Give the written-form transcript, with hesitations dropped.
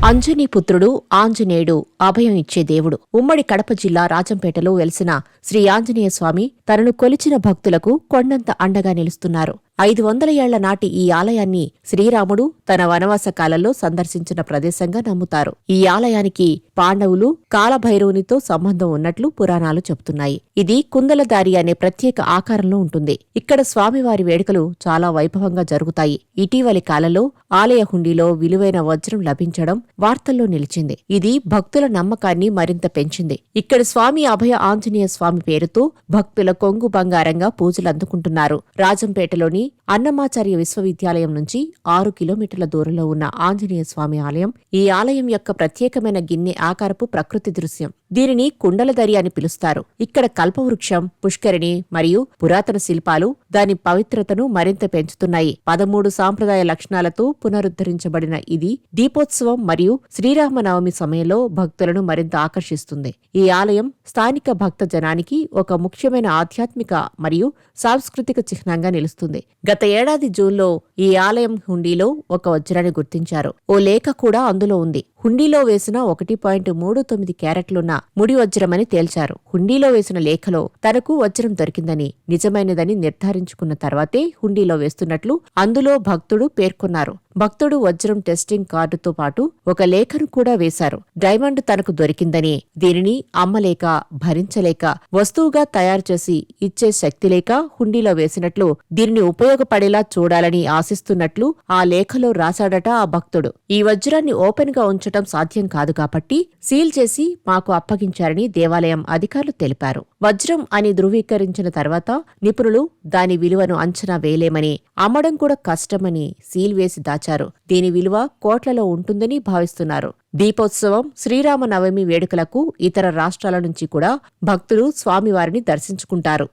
అంజనీపుత్రుడు ఆంజనేయుడు అభయం ఇచ్చే దేవుడు. ఉమ్మడి కడప జిల్లా రాజంపేటలో వెలిసిన శ్రీ ఆంజనేయ స్వామి తనను కొలిచిన భక్తులకు కొండంత అండగా నిలుస్తున్నారు. 500 ఏళ్ల నాటి ఈ ఆలయాన్ని శ్రీరాముడు తన వనవాస కాలంలో సందర్శించిన ప్రదేశంగా నమ్ముతారు. ఈ ఆలయానికి పాండవులు కాలభైరవునితో సంబంధం ఉన్నట్లు పురాణాలు చెబుతున్నాయి. ఇది కుందలదారి అనే ప్రత్యేక ఆకారంలో ఉంటుంది. ఇక్కడ స్వామివారి వేడుకలు చాలా వైభవంగా జరుగుతాయి. ఇటీవలి కాలంలో ఆలయ హుండీలో విలువైన వజ్రం లభించడం వార్తల్లో నిలిచింది. ఇది భక్తుల నమ్మకాన్ని మరింత పెంచింది. ఇక్కడ స్వామి అభయ ఆంజనేయ స్వామి పేరుతో భక్తుల కొంగు బంగారంగా పూజలందుకుంటున్నారు. రాజంపేటలోని అన్నమాచార్య విశ్వవిద్యాలయం నుంచి 6 కిలోమీటర్ల దూరంలో ఉన్న ఆంజనేయ స్వామి ఆలయం. ఈ ఆలయం యొక్క ప్రత్యేకమైన గిన్నె ఆకారపు ప్రకృతి దృశ్యం. దీనిని కుండలదరి అని పిలుస్తారు. ఇక్కడ కల్పవృక్షం, పుష్కరిణి మరియు పురాతన శిల్పాలు దాని పవిత్రతను మరింత పెంచుతున్నాయి. 13 సాంప్రదాయ లక్షణాలతో పునరుద్ధరించబడిన ఇది దీపోత్సవం మరియు శ్రీరామనవమి సమయంలో భక్తులను మరింత ఆకర్షిస్తుంది. ఈ ఆలయం స్థానిక భక్త జనానికి ఒక ముఖ్యమైన ఆధ్యాత్మిక మరియు సాంస్కృతిక చిహ్నంగా నిలుస్తుంది. గత ఏడాది జూన్లో ఈ ఆలయం హుండీలో ఒక వజ్రాన్ని గుర్తించారు. ఓ లేఖ కూడా అందులో ఉంది. హుండీలో వేసిన 1.39 క్యారెట్లున్న ముడి వజ్రమని తేల్చారు. హుండీలో వేసిన లేఖలో తనకు వజ్రం దొరికిందని, నిజమైనదని నిర్ధారించుకున్న తర్వాతే హుండీలో వేస్తున్నట్లు అందులో భక్తుడు పేర్కొన్నారు. భక్తుడు వజ్రం టెస్టింగ్ కార్డుతో పాటు ఒక లేఖను కూడా వేశారు. డైమండ్ తనకు దొరికిందని, దీనిని అమ్మలేక, భరించలేక, వస్తువుగా తయారు చేసి ఇచ్చే శక్తి లేక హుండీలో వేసినట్లు, దీనిని ఉపయోగపడేలా చూడాలని ఆశిస్తున్నట్లు ఆ లేఖలో రాశాడట ఆ భక్తుడు. ఈ వజ్రాన్ని ఓపెన్ గా ఉంచటం సాధ్యం కాదు కాబట్టి సీల్ చేసి మాకు అప్పగించారని దేవాలయం అధికారులు తెలిపారు. వజ్రం అని ధృవీకరించిన తర్వాత నిపుణులు దాని విలువను అంచనా వేయలేమని, అమ్మడం కూడా కష్టమని సీల్ వేసి దాచారు. దీని విలువ కోట్లలో ఉంటుందని భావిస్తున్నారు. దీపోత్సవం, శ్రీరామనవమి వేడుకలకు ఇతర రాష్ట్రాల నుంచి కూడా భక్తులు స్వామివారిని దర్శించుకుంటారు.